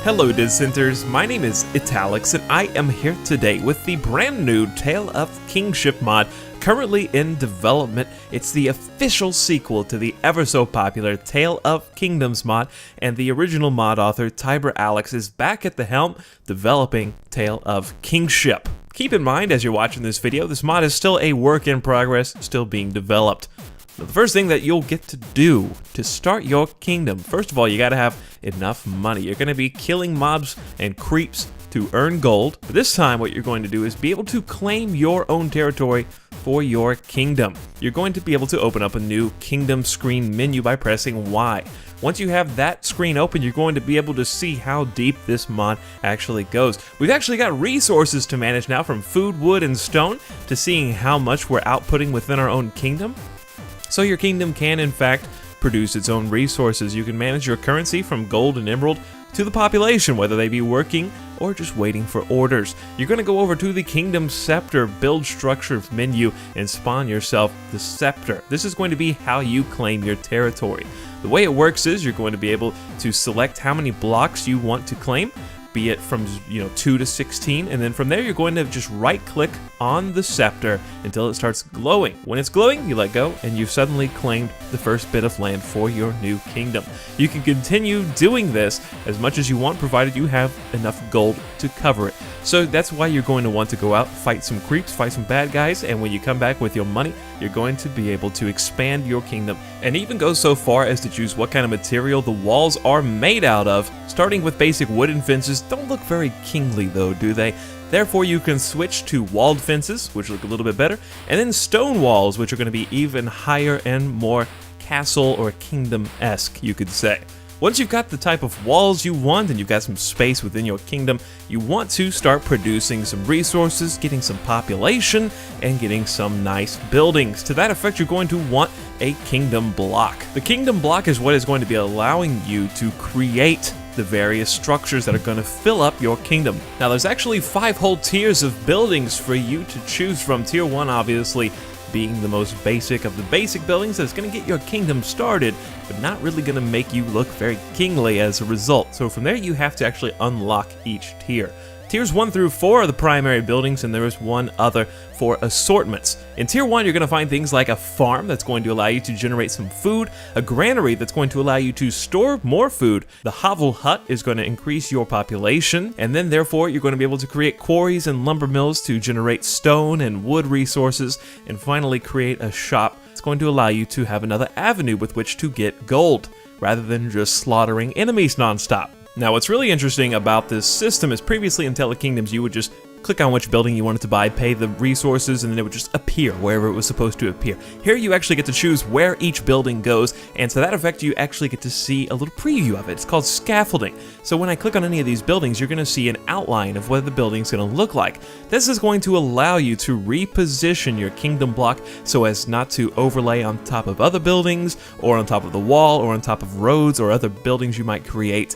Hello Dissenters, my name is Italix and I am here today with the brand new Tale of Kingship mod currently in development. It's the official sequel to the ever so popular Tale of Kingdoms mod, and the original mod author Tiber Alex is back at the helm developing Tale of Kingship. Keep in mind as you're watching this video, this mod is still a work in progress, still being developed. The first thing that you'll get to do to start your kingdom, first of all, you gotta have enough money. You're gonna be killing mobs and creeps to earn gold. But this time what you're going to do is be able to claim your own territory for your kingdom. You're going to be able to open up a new kingdom screen menu by pressing Y. Once you have that screen open, you're going to be able to see how deep this mod actually goes. We've actually got resources to manage now, from food, wood, and stone, to seeing how much we're outputting within our own kingdom. So your kingdom can, in fact, produce its own resources. You can manage your currency from gold and emerald to the population, whether they be working or just waiting for orders. You're going to go over to the Kingdom Scepter build structure menu and spawn yourself the Scepter. This is going to be how you claim your territory. The way it works is you're going to be able to select how many blocks you want to claim, be it from 2 to 16, and then from there you're going to just right click on the scepter until it starts glowing. When it's glowing, you let go and you've suddenly claimed the first bit of land for your new kingdom. You can continue doing this as much as you want, provided you have enough gold to cover it. So that's why you're going to want to go out, fight some creeps, fight some bad guys, and when you come back with your money, you're going to be able to expand your kingdom and even go so far as to choose what kind of material the walls are made out of. Starting with basic wooden fences don't look very kingly though, do they? Therefore you can switch to walled fences, which look a little bit better, and then stone walls, which are going to be even higher and more castle or kingdom-esque, you could say. Once you've got the type of walls you want and you've got some space within your kingdom, you want to start producing some resources, getting some population, and getting some nice buildings. To that effect, you're going to want a kingdom block. The kingdom block is what is going to be allowing you to create the various structures that are going to fill up your kingdom. Now there's actually 5 whole tiers of buildings for you to choose from. Tier 1 obviously being the most basic of the basic buildings that's going to get your kingdom started, but not really going to make you look very kingly as a result. So from there you have to actually unlock each tier. Tiers 1 through 4 are the primary buildings, and there is one other for assortments. In Tier 1, you're going to find things like a farm that's going to allow you to generate some food, a granary that's going to allow you to store more food, the hovel hut is going to increase your population, and then therefore you're going to be able to create quarries and lumber mills to generate stone and wood resources, and finally create a shop that's going to allow you to have another avenue with which to get gold, rather than just slaughtering enemies nonstop. Now what's really interesting about this system is previously in Tale of Kingdoms you would just click on which building you wanted to buy, pay the resources, and then it would just appear wherever it was supposed to appear. Here you actually get to choose where each building goes, and to that effect you actually get to see a little preview of it. It's called scaffolding. So when I click on any of these buildings, you're going to see an outline of what the building's going to look like. This is going to allow you to reposition your kingdom block so as not to overlay on top of other buildings, or on top of the wall, or on top of roads or other buildings you might create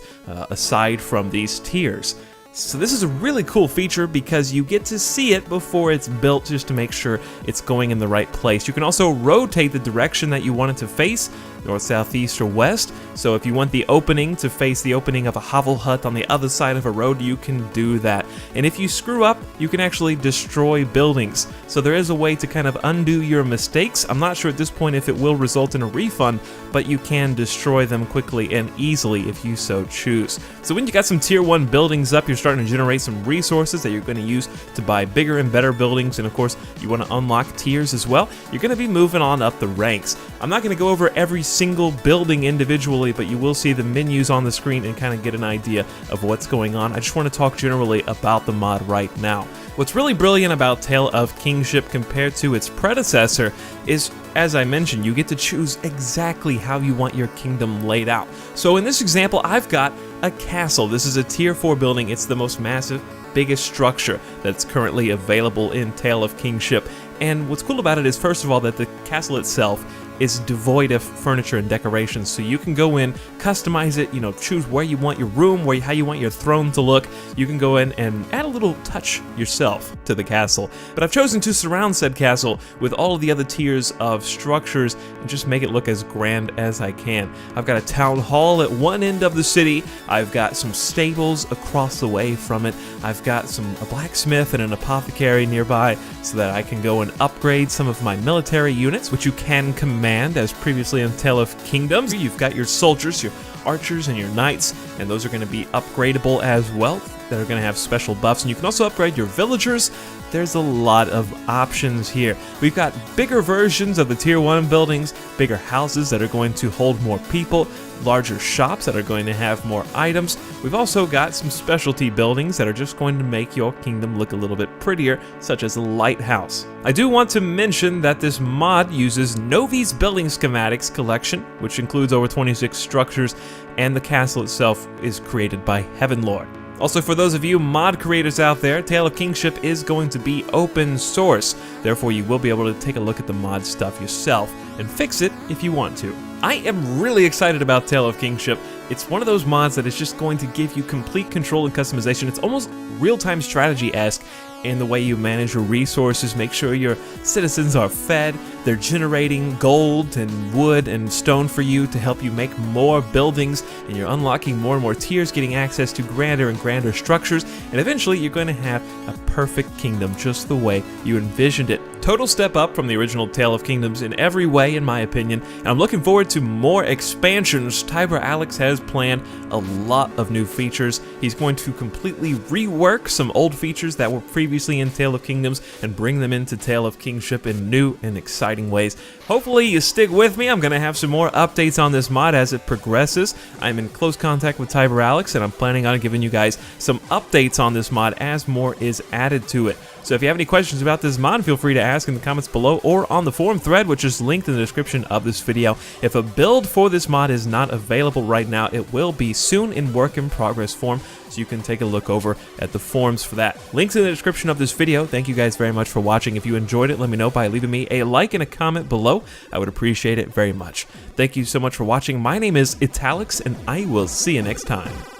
aside from these tiers. So this is a really cool feature because you get to see it before it's built, just to make sure it's going in the right place. You can also rotate the direction that you want it to face, north, south, east, or west. So if you want the opening to face the opening of a hovel hut on the other side of a road, you can do that. And if you screw up, you can actually destroy buildings. So there is a way to kind of undo your mistakes. I'm not sure at this point if it will result in a refund, but you can destroy them quickly and easily if you so choose. So when you got some tier 1 buildings up, you're starting to generate some resources that you're going to use to buy bigger and better buildings, and of course you want to unlock tiers as well. You're going to be moving on up the ranks. I'm not going to go over every single building individually, but you will see the menus on the screen and kind of get an idea of what's going on. I just want to talk generally about the mod right now. What's really brilliant about Tale of Kingship compared to its predecessor is, as I mentioned, you get to choose exactly how you want your kingdom laid out. So in this example, I've got a castle. This is a tier 4 building. It's the most massive, biggest structure that's currently available in Tale of Kingship. And what's cool about it is, first of all, that the castle itself is devoid of furniture and decorations, so you can go in, customize it, choose where you want your room, how you want your throne to look. You can go in and add a little touch yourself to the castle. But I've chosen to surround said castle with all of the other tiers of structures and just make it look as grand as I can. I've got a town hall at one end of the city. I've got some stables across the way from it. I've got a blacksmith and an apothecary nearby so that I can go and upgrade some of my military units, which you can command as previously in Tale of Kingdoms. You've got your soldiers, your archers, and your knights, and those are going to be upgradable as well. That are going to have special buffs, and you can also upgrade your villagers. There's a lot of options here. We've got bigger versions of the Tier 1 buildings, bigger houses that are going to hold more people, larger shops that are going to have more items. We've also got some specialty buildings that are just going to make your kingdom look a little bit prettier, such as a lighthouse. I do want to mention that this mod uses Novi's Building Schematics collection, which includes over 26 structures, and the castle itself is created by Heavenlord. Also, for those of you mod creators out there, Tale of Kingship is going to be open source. Therefore, you will be able to take a look at the mod stuff yourself and fix it if you want to. I am really excited about Tale of Kingship. It's one of those mods that is just going to give you complete control and customization. It's almost real-time strategy-esque in the way you manage your resources, make sure your citizens are fed, they're generating gold and wood and stone for you to help you make more buildings, and you're unlocking more and more tiers, getting access to grander and grander structures, and eventually you're going to have a perfect kingdom just the way you envisioned it. Total step up from the original Tale of Kingdoms in every way, in my opinion, and I'm looking forward to more expansions. Tiber Alex has planned a lot of new features. He's going to completely rework some old features that were previously in Tale of Kingdoms and bring them into Tale of Kingship in new and exciting ways. Hopefully you stick with me. I'm going to have some more updates on this mod as it progresses. I'm in close contact with Tiber Alex, and I'm planning on giving you guys some updates on this mod as more is added to it. So if you have any questions about this mod, feel free to ask in the comments below or on the forum thread, which is linked in the description of this video. If a build for this mod is not available right now, it will be soon in work in progress form, so you can take a look over at the forums for that. Links in the description of this video. Thank you guys very much for watching. If you enjoyed it, let me know by leaving me a like and a comment below. I would appreciate it very much. Thank you so much for watching. My name is Italix, and I will see you next time.